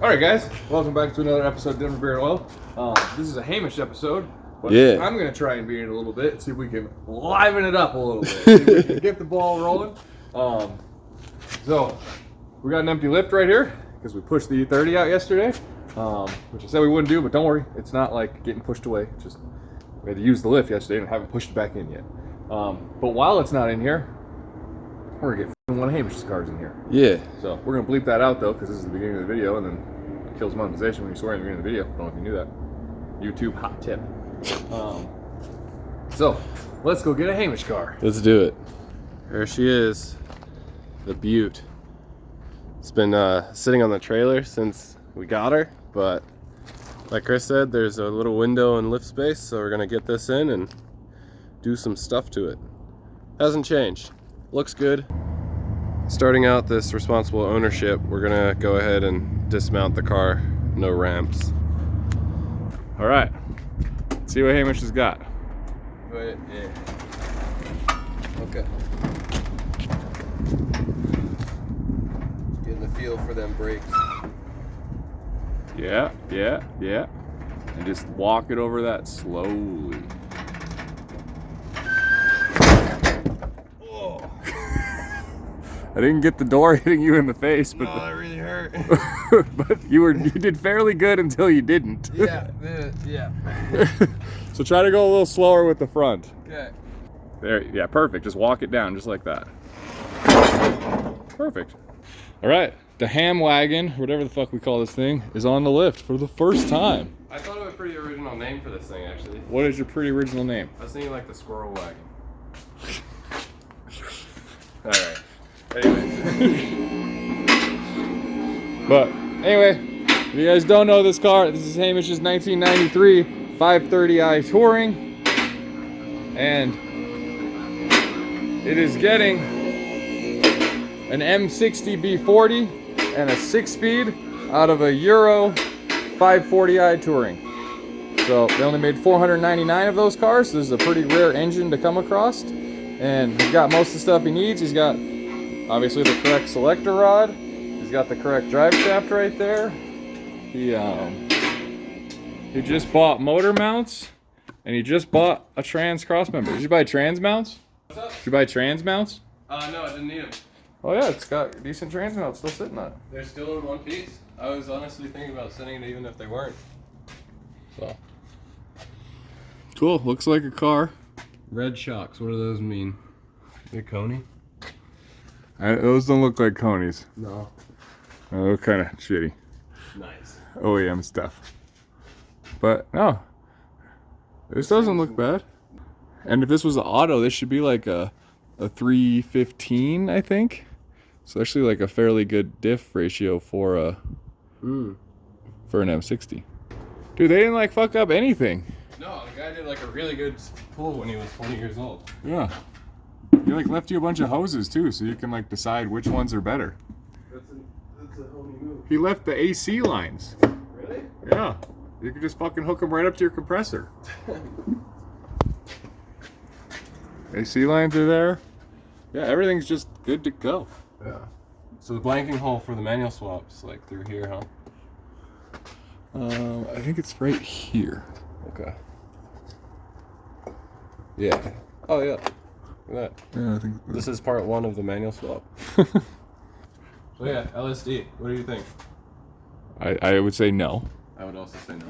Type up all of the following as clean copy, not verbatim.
Alright guys, welcome back to another episode of Denver Beer and Oil. This is a Hamish episode, but yeah. I'm going to try and be in it a little bit, see if we can liven it up a little bit, see if we can get the ball rolling. So, we got an empty lift right here, because we pushed the E30 out yesterday, which I said we wouldn't do, but don't worry, it's not like getting pushed away, it's just we had to use the lift yesterday and haven't pushed it back in yet. But while it's not in here, we're going to get one of Hamish's cars in here. Yeah. So we're going to bleep that out though, because this is the beginning of the video, and then it kills monetization when you swear in the beginning of the video. I don't know if you knew that. YouTube hot tip. So let's go get a Hamish car. Let's do it. There she is, the Butte. It's been sitting on the trailer since we got her, but like Chris said, there's a little window and lift space, so we're gonna get this in and do some stuff to it. Hasn't changed. Looks good. Starting out this responsible ownership, we're gonna go ahead and dismount the car. No ramps. All right. Let's see what Hamish has got. Wait, yeah. Okay. Getting the feel for them brakes. Yeah. And just walk it over that slowly. I didn't get the door hitting you in the face, but that really hurt. but you did fairly good until you didn't. Yeah. So try to go a little slower with the front. Okay. There, yeah, perfect. Just walk it down just like that. Perfect. All right, the ham wagon, whatever the fuck we call this thing, is on the lift for the first time. I thought of a pretty original name for this thing, actually. What is your pretty original name? I was thinking like the squirrel wagon. All right. Anyway. But anyway, if you guys don't know this car, this is Hamish's 1993 530i Touring, and it is getting an M60 B40 and a 6-speed out of a Euro 540i Touring. So they only made 499 of those cars, so this is a pretty rare engine to come across. And he's got most of the stuff he needs. He's got obviously the correct selector rod. He's got the correct drive shaft right there. He just bought motor mounts, and he just bought a trans cross member. Did you buy trans mounts? What's up? Did you buy trans mounts? No, I didn't need them. Oh yeah, it's got decent trans mounts still sitting on it. They're still in one piece. I was honestly thinking about sending it even if they weren't. So. Cool, looks like a car. Red shocks, what do those mean? They're Coney? Those don't look like Conies. No. They look kind of shitty. Nice. OEM stuff. But no, this doesn't look bad. And if this was an auto, this should be like a 315, I think. So actually like a fairly good diff ratio for an M60. Dude, they didn't like fuck up anything. No, the guy did like a really good pull when he was 20 years old. Yeah. He like left you a bunch of hoses too, so you can like decide which ones are better. That's a homie move. He left the AC lines. Really? Yeah. You can just fucking hook them right up to your compressor. AC lines are there. Yeah, everything's just good to go. Yeah. So the blanking hole for the manual swap's like through here, huh? I think it's right here. Okay. Yeah. Oh yeah. Look at that. Yeah, I think This is part 1 of the manual swap. So yeah, LSD. What do you think? I would say no. I would also say no.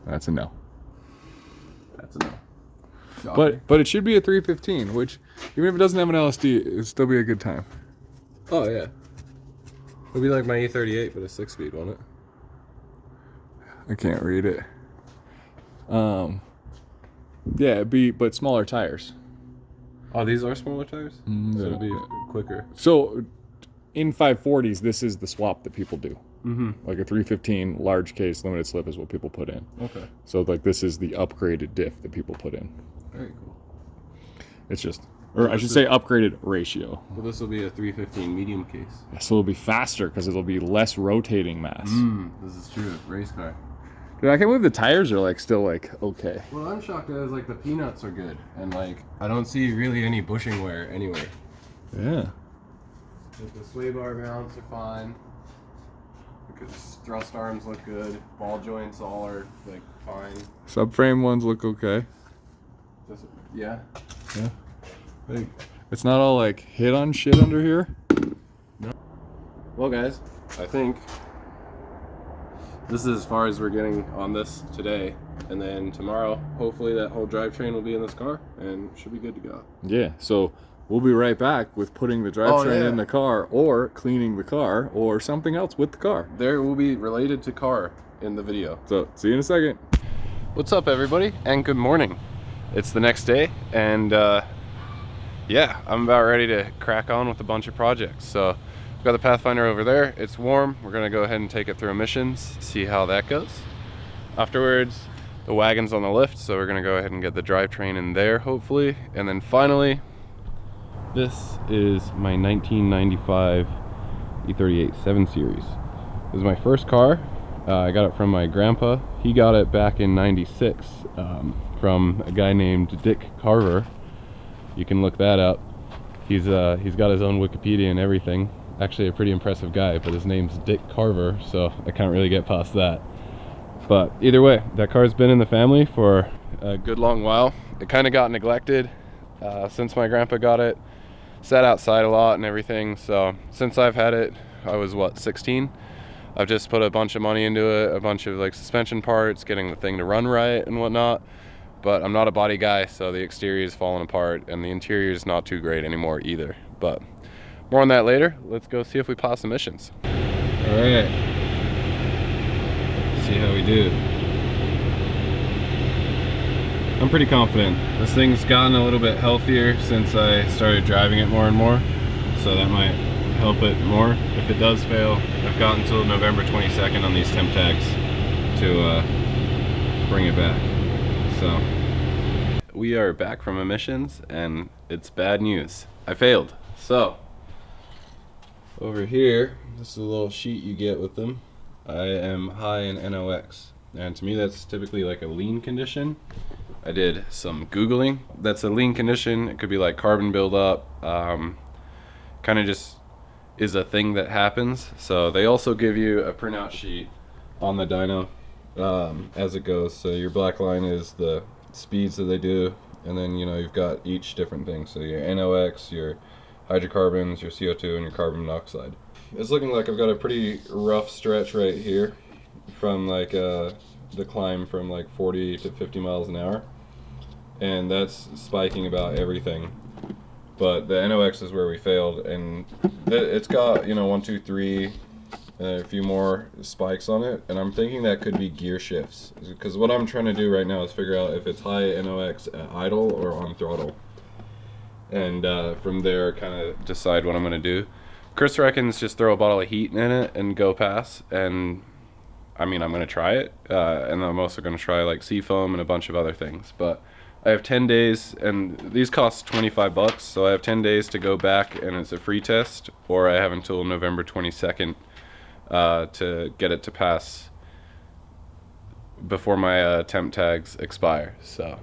That's a no. That's a no. But it should be a 315, which even if it doesn't have an LSD, it'd still be a good time. Oh yeah. It'd be like my E38, but a 6-speed, won't it? I can't read it. Yeah, it'd be, but smaller tires. Oh, these are smaller tires? So it'll be quicker. So in 540s, this is the swap that people do. Mm-hmm. Like a 315 large case limited slip is what people put in. Okay. So like this is the upgraded diff that people put in. Very cool. It's just, or I should say upgraded ratio. Well, this will be a 315 medium case. So it'll be faster because it'll be less rotating mass. This is true. Race car. Dude, I can't believe the tires are like still like okay. Well, I'm shocked that like the peanuts are good, and like I don't see really any bushing wear anyway. Yeah. Like, the sway bar mounts are fine. thrust arms look good. Ball joints all are like fine. Subframe ones look okay. Yeah. Hey, it's not all like hit on shit under here. No. Well, guys, I think this is as far as we're getting on this today. And then tomorrow, hopefully that whole drivetrain will be in this car and should be good to go. Yeah, so we'll be right back with putting the drivetrain in the car or cleaning the car or something else with the car. There will be related to car in the video. So, see you in a second. What's up, everybody, and good morning. It's the next day, and yeah, I'm about ready to crack on with a bunch of projects. So I've got the Pathfinder over there. It's warm. We're gonna go ahead and take it through emissions, see how that goes. Afterwards, the wagon's on the lift, so we're gonna go ahead and get the drivetrain in there, hopefully. And then finally, this is my 1995 E38 7 Series. This is my first car. I got it from my grandpa. He got it back in '96 from a guy named Dick Carver. You can look that up. He's got his own Wikipedia and everything. Actually a pretty impressive guy, but his name's Dick Carver, so I can't really get past that. But either way, that car's been in the family for a good long while. It kind of got neglected since my grandpa got it. Sat outside a lot and everything, so since I've had it, I was what, 16? I've just put a bunch of money into it, a bunch of like suspension parts, getting the thing to run right and whatnot. But I'm not a body guy, so the exterior is falling apart and the interior is not too great anymore either. But more on that later. Let's go see if we pass emissions. All right, see how we do. I'm pretty confident. This thing's gotten a little bit healthier since I started driving it more and more, so that might help it more. If it does fail, I've got until November 22nd on these temp tags to bring it back. So we are back from emissions and it's bad news. I failed. So over here, this is a little sheet you get with them. I am high in NOx, and to me that's typically like a lean condition. I did some Googling. That's a lean condition. It could be like carbon buildup. Kind of just is a thing that happens. So they also give you a printout sheet on the dyno as it goes. So your black line is the speeds that they do, and then you've got each different thing. So your NOx, your hydrocarbons, your CO2, and your carbon monoxide. It's looking like I've got a pretty rough stretch right here from like the climb from like 40 to 50 miles an hour, and that's spiking about everything. But the NOx is where we failed, and it's got 1, 2, 3 and a few more spikes on it, and I'm thinking that could be gear shifts, because what I'm trying to do right now is figure out if it's high NOx at idle or on throttle, and from there kind of decide what I'm going to do. Chris reckons just throw a bottle of heat in it and go pass, and I mean, I'm going to try it, and I'm also going to try like seafoam and a bunch of other things. But I have 10 days, and these cost $25, so I have 10 days to go back, and it's a free test, or I have until November 22nd to get it to pass before my temp tags expire. So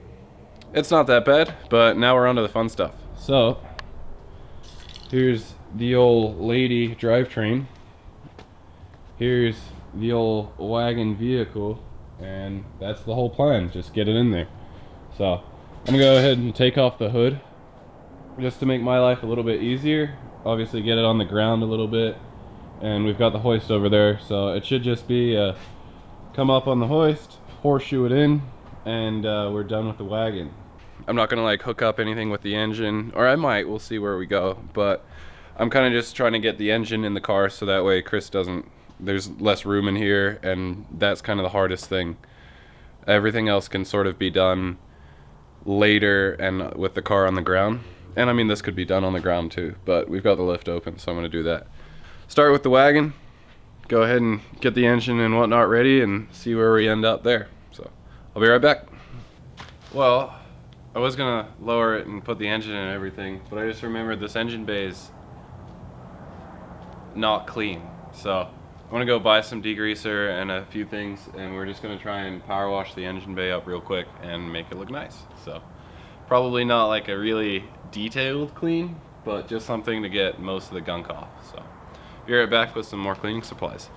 it's not that bad, but now we're on to the fun stuff. So here's the old lady drivetrain. Here's the old wagon vehicle, and that's the whole plan. Just get it in there. So I'm gonna go ahead and take off the hood just to make my life a little bit easier. Obviously get it on the ground a little bit, and we've got the hoist over there, so it should just be come up on the hoist, horseshoe it in, and we're done with the wagon. I'm not gonna like hook up anything with the engine, or I might, we'll see where we go, but I'm kind of just trying to get the engine in the car so that way Chris doesn't, there's less room in here, and that's kind of the hardest thing. Everything else can sort of be done later and with the car on the ground. And I mean, this could be done on the ground too, but we've got the lift open, so I'm gonna do that. Start with the wagon, go ahead and get the engine and whatnot ready and see where we end up there. So I'll be right back. Well, I was gonna lower it and put the engine in and everything, but I just remembered this engine bay is not clean. So I'm gonna go buy some degreaser and a few things, and we're just gonna try and power wash the engine bay up real quick and make it look nice. So probably not like a really detailed clean, but just something to get most of the gunk off. So be right back with some more cleaning supplies.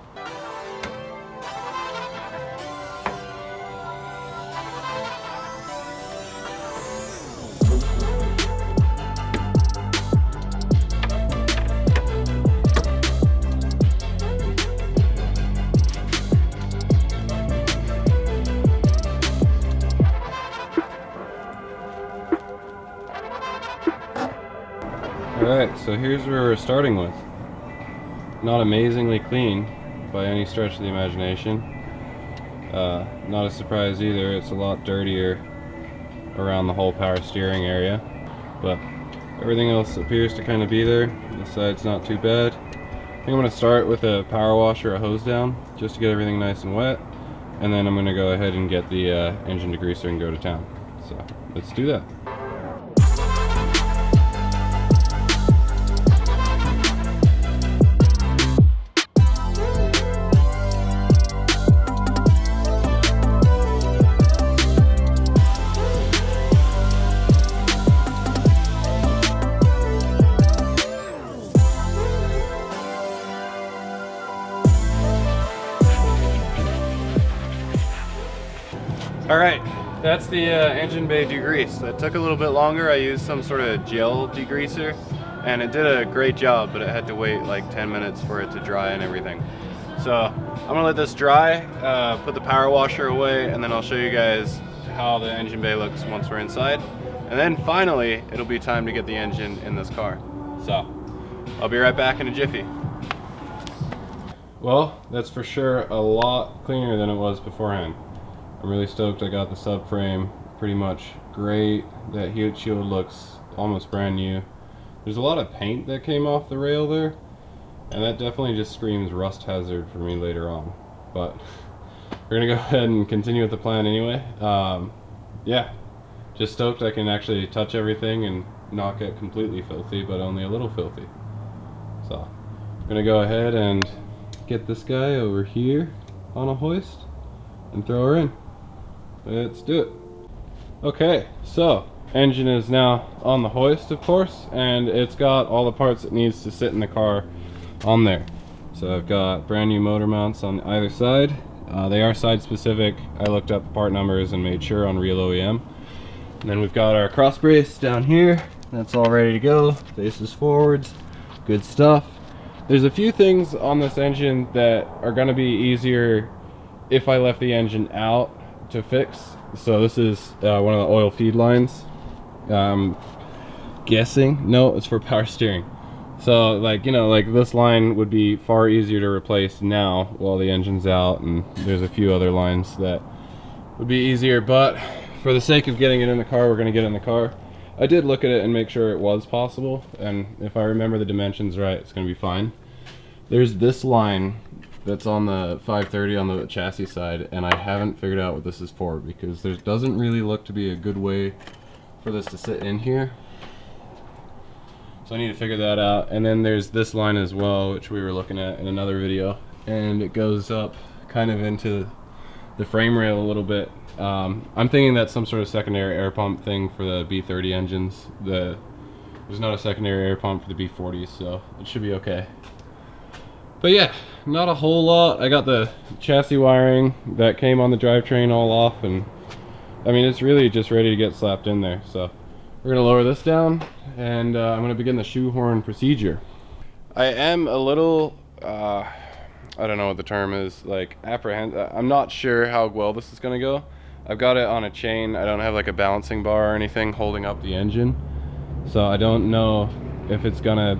Alright, so here's where we're starting with. Not amazingly clean by any stretch of the imagination. Not a surprise either, it's a lot dirtier around the whole power steering area. But everything else appears to kind of be there. This side's not too bad. I think I'm going to start with a power wash or a hose down just to get everything nice and wet. And then I'm going to go ahead and get the engine degreaser and go to town. So let's do that. Alright, that's the engine bay degrease. That took a little bit longer. I used some sort of gel degreaser and it did a great job, but it had to wait like 10 minutes for it to dry and everything. So I'm gonna let this dry, put the power washer away, and then I'll show you guys how the engine bay looks once we're inside. And then finally, it'll be time to get the engine in this car. So I'll be right back in a jiffy. Well, that's for sure a lot cleaner than it was beforehand. I'm really stoked I got the subframe pretty much great. That heat shield looks almost brand new. There's a lot of paint that came off the rail there, and that definitely just screams rust hazard for me later on. But we're gonna go ahead and continue with the plan anyway. Yeah, just stoked I can actually touch everything and not get completely filthy, but only a little filthy. So I'm gonna go ahead and get this guy over here on a hoist and throw her in. Let's do it. Okay, so engine is now on the hoist, of course, and it's got all the parts it needs to sit in the car on there. So I've got brand new motor mounts on either side. They are side specific. I looked up the part numbers and made sure on real OEM. And then we've got our cross brace down here. That's all ready to go. Faces forwards. Good stuff. There's a few things on this engine that are going to be easier if I left the engine out to fix. So this is one of the oil feed lines. Guessing, no, it's for power steering. So like, you know, like this line would be far easier to replace now while the engine's out, and there's a few other lines that would be easier, but for the sake of getting it in the car, we're going to get it in the car. I did look at it and make sure it was possible, and if I remember the dimensions right, it's going to be fine. There's this line that's on the 530 on the chassis side, and I haven't figured out what this is for, because there doesn't really look to be a good way for this to sit in here. So I need to figure that out. And then there's this line as well, which we were looking at in another video, and it goes up kind of into the frame rail a little bit. I'm thinking that's some sort of secondary air pump thing for the B30 engines. There's not a secondary air pump for the B40s, so it should be okay. But yeah, not a whole lot. I got the chassis wiring that came on the drivetrain all off, and I mean, it's really just ready to get slapped in there. So we're gonna lower this down, and I'm gonna begin the shoehorn procedure. I am a little, I don't know what the term is, like I'm not sure how well this is gonna go. I've got it on a chain. I don't have like a balancing bar or anything holding up the engine, so I don't know if it's gonna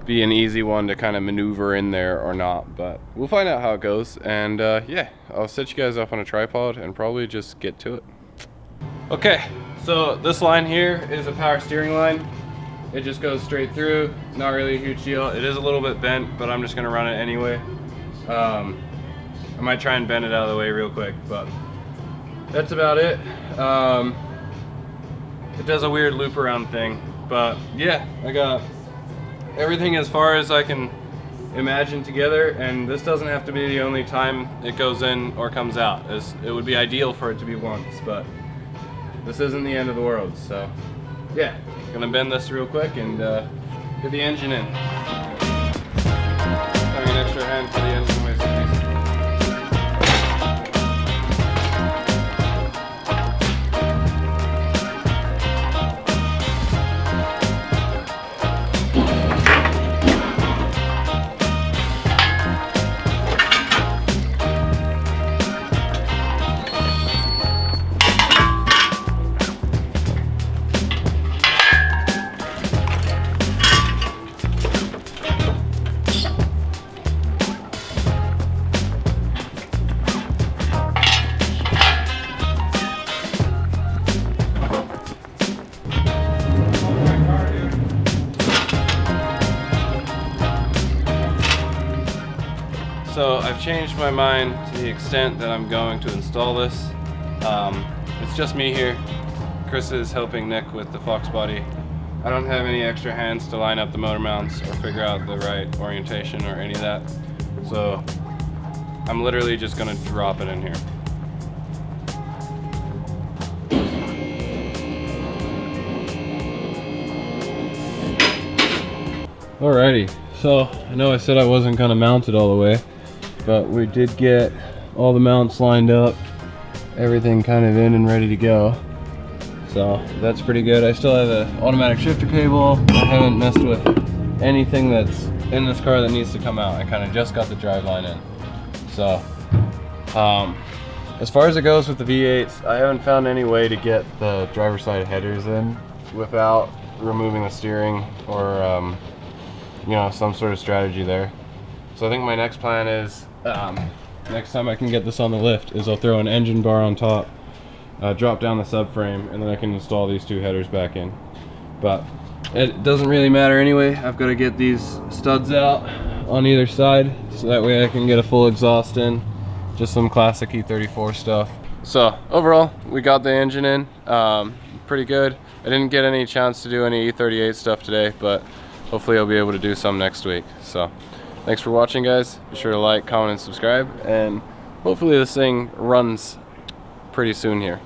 be an easy one to kind of maneuver in there or not, but we'll find out how it goes. And yeah, I'll set you guys up on a tripod and probably just get to it. Okay, so this line here is a power steering line. It just goes straight through, not really a huge deal. It is a little bit bent, but I'm just gonna run it anyway. I might try and bend it out of the way real quick, but that's about it. It does a weird loop around thing, but yeah, I got everything as far as I can imagine together, and this doesn't have to be the only time it goes in or comes out. It would be ideal for it to be once, but this isn't the end of the world. So yeah, gonna bend this real quick and get the engine in. Having an extra hand for the engine weighs a piece. changed my mind to the extent that I'm going to install this. It's just me here. Chris is helping Nick with the Fox body. I don't have any extra hands to line up the motor mounts or figure out the right orientation or any of that. So I'm literally just gonna drop it in here. Alrighty, so I know I said I wasn't gonna mount it all the way, but we did get all the mounts lined up, everything kind of in and ready to go. So that's pretty good. I still have an automatic shifter cable. I haven't messed with anything that's in this car that needs to come out. I kind of just got the drive line in. So as far as it goes with the V8s, I haven't found any way to get the driver's side headers in without removing the steering or you know, some sort of strategy there. So I think my next plan is next time I can get this on the lift is I'll throw an engine bar on top, drop down the subframe, and then I can install these two headers back in. But it doesn't really matter anyway. I've got to get these studs out on either side so that way I can get a full exhaust in. Just some classic E34 stuff. So overall, we got the engine in pretty good. I didn't get any chance to do any E38 stuff today, but hopefully I'll be able to do some next week. So thanks for watching, guys. Be sure to like, comment, and subscribe, and hopefully this thing runs pretty soon here.